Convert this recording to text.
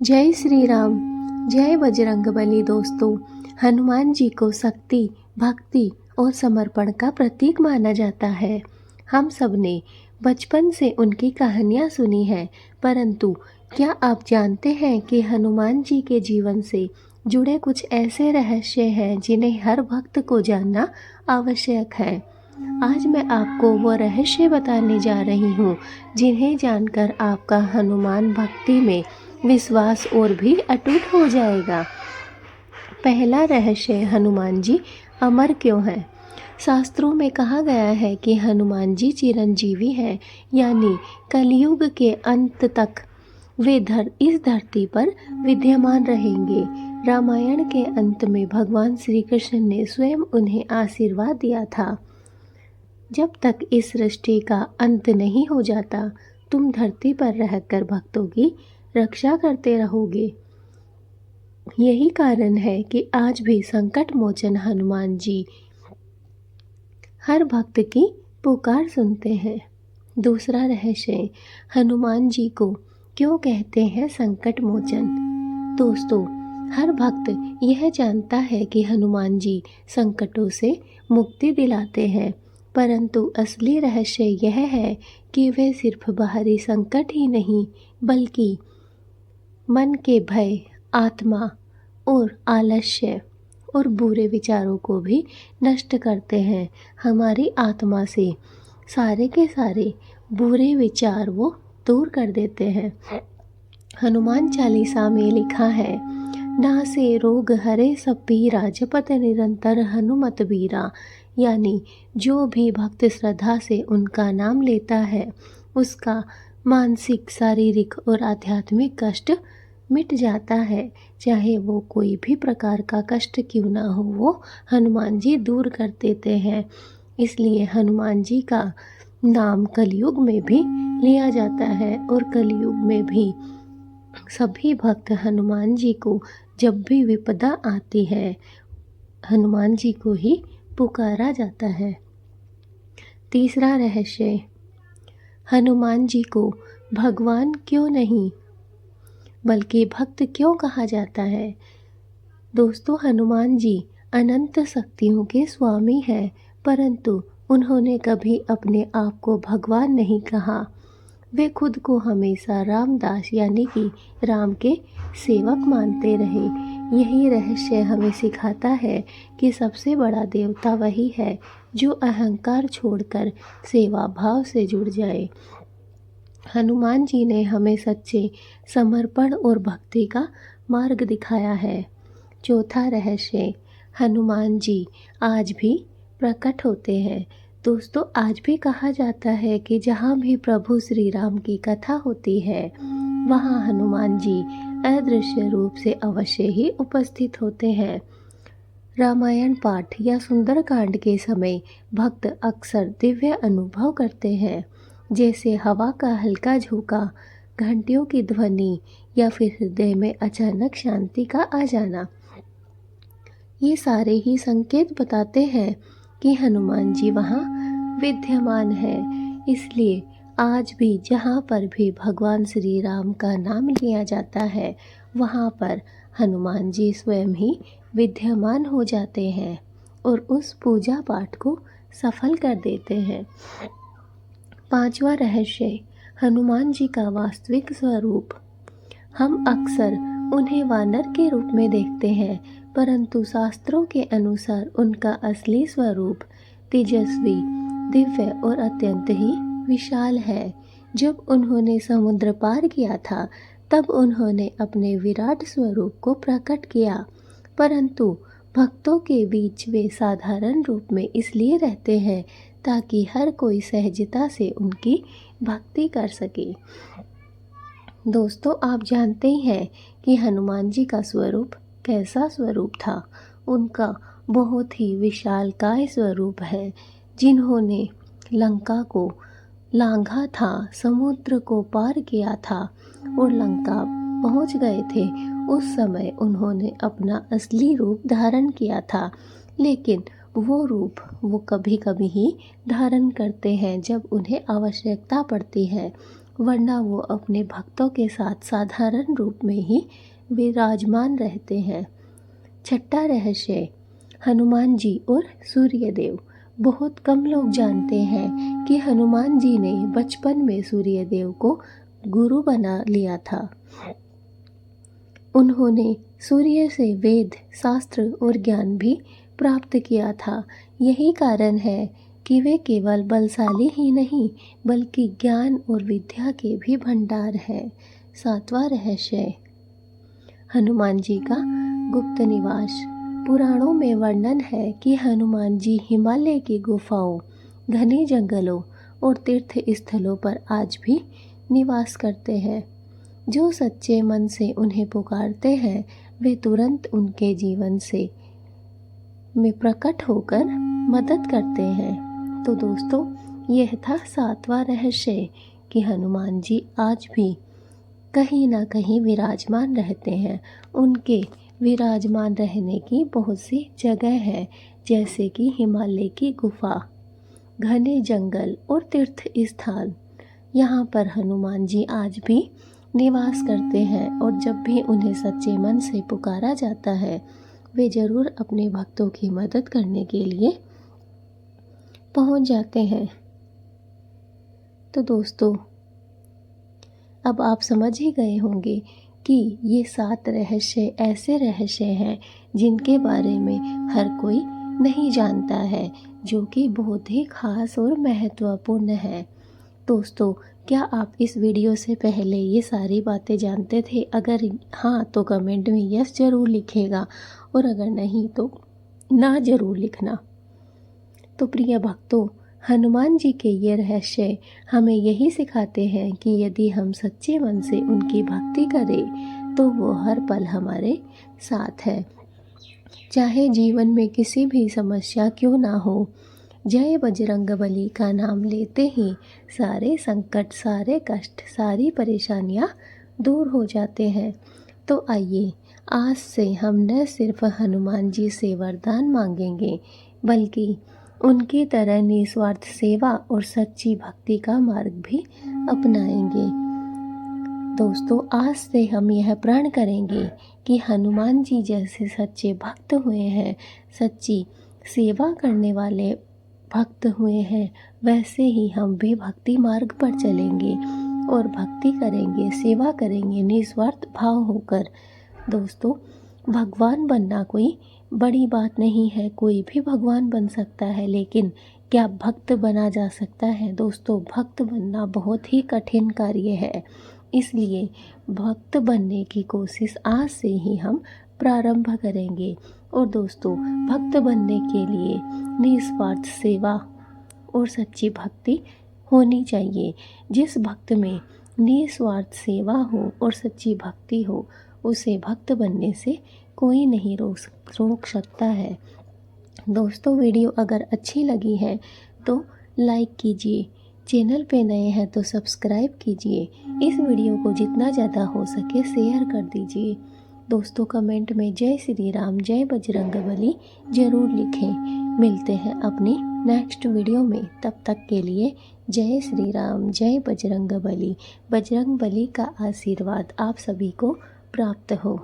जय श्री राम। जय बजरंगबली। दोस्तों, हनुमान जी को शक्ति, भक्ति और समर्पण का प्रतीक माना जाता है। हम सब ने बचपन से उनकी कहानियाँ सुनी हैं, परंतु क्या आप जानते हैं कि हनुमान जी के जीवन से जुड़े कुछ ऐसे रहस्य हैं जिन्हें हर भक्त को जानना आवश्यक है। आज मैं आपको वो रहस्य बताने जा रही हूँ जिन्हें जानकर आपका हनुमान भक्ति में विश्वास और भी अटूट हो जाएगा। पहला रहस्य, हनुमान जी अमर क्यों हैं? शास्त्रों में कहा गया है कि हनुमान जी चिरंजीवी हैं, यानी कलयुग के अंत तक वे इस धरती पर विद्यमान रहेंगे। रामायण के अंत में भगवान श्री कृष्ण ने स्वयं उन्हें आशीर्वाद दिया था, जब तक इस सृष्टि का अंत नहीं हो जाता, तुम धरती पर रहकर भक्तों की रक्षा करते रहोगे। यही कारण है कि आज भी संकट मोचन हनुमान जी हर भक्त की पुकार सुनते हैं। दूसरा रहस्य, हनुमान जी को क्यों कहते हैं संकट मोचन? दोस्तों, हर भक्त यह जानता है कि हनुमान जी संकटों से मुक्ति दिलाते हैं, परंतु असली रहस्य यह है कि वे सिर्फ बाहरी संकट ही नहीं, बल्कि मन के भय, आत्मा और आलस्य और बुरे विचारों को भी नष्ट करते हैं। हमारी आत्मा से सारे के सारे बुरे विचार वो दूर कर देते हैं। हनुमान चालीसा में लिखा है, नासे रोग हरे सब पीरा, जपत निरंतर हनुमत बीरा। यानी जो भी भक्त श्रद्धा से उनका नाम लेता है, उसका मानसिक, शारीरिक और आध्यात्मिक कष्ट मिट जाता है। चाहे वो कोई भी प्रकार का कष्ट क्यों ना हो, वो हनुमान जी दूर कर देते हैं। इसलिए हनुमान जी का नाम कलयुग में भी लिया जाता है और कलयुग में भी सभी भक्त हनुमान जी को जब भी विपदा आती है, हनुमान जी को ही पुकारा जाता है। तीसरा रहस्य, हनुमान जी को भगवान क्यों नहीं बल्कि भक्त क्यों कहा जाता है? दोस्तों, हनुमान जी अनंत शक्तियों के स्वामी हैं, परंतु उन्होंने कभी अपने आप को भगवान नहीं कहा। वे खुद को हमेशा रामदास यानी कि राम के सेवक मानते रहे। यही रहस्य हमें सिखाता है कि सबसे बड़ा देवता वही है जो अहंकार छोड़कर सेवा भाव से जुड़ जाए। हनुमान जी ने हमें सच्चे समर्पण और भक्ति का मार्ग दिखाया है। चौथा रहस्य, हनुमान जी आज भी प्रकट होते हैं। दोस्तों, आज भी कहा जाता है कि जहाँ भी प्रभु श्री राम की कथा होती है, वहाँ हनुमान जी अदृश्य रूप से अवश्य ही उपस्थित होते हैं। रामायण पाठ या सुंदरकांड के समय भक्त अक्सर दिव्य अनुभव करते हैं, जैसे हवा का हल्का झोंका, घंटियों की ध्वनि या फिर हृदय में अचानक शांति का आ जाना। ये सारे ही संकेत बताते हैं कि हनुमान जी वहाँ विद्यमान है। इसलिए आज भी जहाँ पर भी भगवान श्री राम का नाम लिया जाता है, वहाँ पर हनुमान जी स्वयं ही विद्यमान हो जाते हैं और उस पूजा पाठ को सफल कर देते हैं। पांचवा रहस्य, हनुमान जी का वास्तविक स्वरूप। हम अक्सर उन्हें वानर के रूप में देखते हैं, परंतु शास्त्रों के अनुसार उनका असली स्वरूप तेजस्वी, दिव्य और अत्यंत ही विशाल है। जब उन्होंने समुद्र पार किया था, तब उन्होंने अपने विराट स्वरूप को प्रकट किया, परंतु भक्तों के बीच वे साधारण रूप में इसलिए रहते हैं ताकि हर कोई सहजता से उनकी भक्ति कर सके। दोस्तों, आप जानते ही हैं कि हनुमान जी का स्वरूप कैसा स्वरूप था। उनका बहुत ही विशालकाय स्वरूप है। जिन्होंने लंका को लांघा था, समुद्र को पार किया था और लंका पहुंच गए थे, उस समय उन्होंने अपना असली रूप धारण किया था। लेकिन वो रूप वो कभी कभी ही धारण करते हैं जब उन्हें आवश्यकता पड़ती है। वरना वो अपने भक्तों के साथ साधारण रूप में ही विराजमान रहते हैं। छठा रहस्य, हनुमान जी और सूर्यदेव। बहुत कम लोग जानते हैं कि हनुमान जी ने बचपन में सूर्यदेव को गुरु बना लिया था। उन्होंने सूर्य से वेद, शास्त्र और ज्ञान भी प्राप्त किया था। यही कारण है कि वे केवल बलशाली ही नहीं बल्कि ज्ञान और विद्या के भी भंडार हैं। सातवां रहस्य, हनुमान जी का गुप्त निवास। पुराणों में वर्णन है कि हनुमान जी हिमालय की गुफाओं, घने जंगलों और तीर्थ स्थलों पर आज भी निवास करते हैं। जो सच्चे मन से उन्हें पुकारते हैं वे तुरंत उनके जीवन से में प्रकट होकर मदद करते हैं। तो दोस्तों, यह था सातवां रहस्य कि हनुमान जी आज भी कहीं ना कहीं विराजमान रहते हैं। उनके विराजमान रहने की बहुत सी जगह है, जैसे कि हिमालय की गुफा, घने जंगल और तीर्थ स्थान। यहाँ पर हनुमान जी आज भी निवास करते हैं और जब भी उन्हें सच्चे मन से पुकारा जाता है वे ज़रूर अपने भक्तों की मदद करने के लिए पहुँच जाते हैं। तो दोस्तों, अब आप समझ ही गए होंगे कि ये 7 रहस्य ऐसे रहस्य हैं जिनके बारे में हर कोई नहीं जानता है, जो कि बहुत ही खास और महत्वपूर्ण है। दोस्तों, क्या आप इस वीडियो से पहले ये सारी बातें जानते थे? अगर हाँ तो कमेंट में यस ज़रूर लिखिएगा और अगर नहीं तो ना ज़रूर लिखना। तो प्रिय भक्तों, हनुमान जी के ये रहस्य हमें यही सिखाते हैं कि यदि हम सच्चे मन से उनकी भक्ति करें तो वो हर पल हमारे साथ है, चाहे जीवन में किसी भी समस्या क्यों ना हो। जय बजरंगबली का नाम लेते ही सारे संकट, सारे कष्ट, सारी परेशानियां दूर हो जाते हैं। तो आइए आज से हम न सिर्फ हनुमान जी से वरदान मांगेंगे बल्कि उनकी तरह निस्वार्थ सेवा और सच्ची भक्ति का मार्ग भी अपनाएंगे। दोस्तों, आज से हम यह प्रण करेंगे कि हनुमान जी जैसे सच्चे भक्त हुए हैं, सच्ची सेवा करने वाले भक्त हुए हैं, वैसे ही हम भी भक्ति मार्ग पर चलेंगे और भक्ति करेंगे, सेवा करेंगे निस्वार्थ भाव होकर। दोस्तों, भगवान बनना कोई बड़ी बात नहीं है, कोई भी भगवान बन सकता है, लेकिन क्या भक्त बना जा सकता है? दोस्तों, भक्त बनना बहुत ही कठिन कार्य है, इसलिए भक्त बनने की कोशिश आज से ही हम प्रारंभ करेंगे। और दोस्तों, भक्त बनने के लिए निस्वार्थ सेवा और सच्ची भक्ति होनी चाहिए। जिस भक्त में निस्वार्थ सेवा हो और सच्ची भक्ति हो उसे भक्त बनने से कोई नहीं रोक सकता है। दोस्तों, वीडियो अगर अच्छी लगी है तो लाइक कीजिए, चैनल पे नए हैं तो सब्सक्राइब कीजिए, इस वीडियो को जितना ज़्यादा हो सके शेयर कर दीजिए। दोस्तों, कमेंट में जय श्री राम, जय बजरंगबली ज़रूर लिखें। मिलते हैं अपनी नेक्स्ट वीडियो में, तब तक के लिए जय श्री राम, जय बजरंगबली। बजरंगबली का आशीर्वाद आप सभी को प्राप्त हो।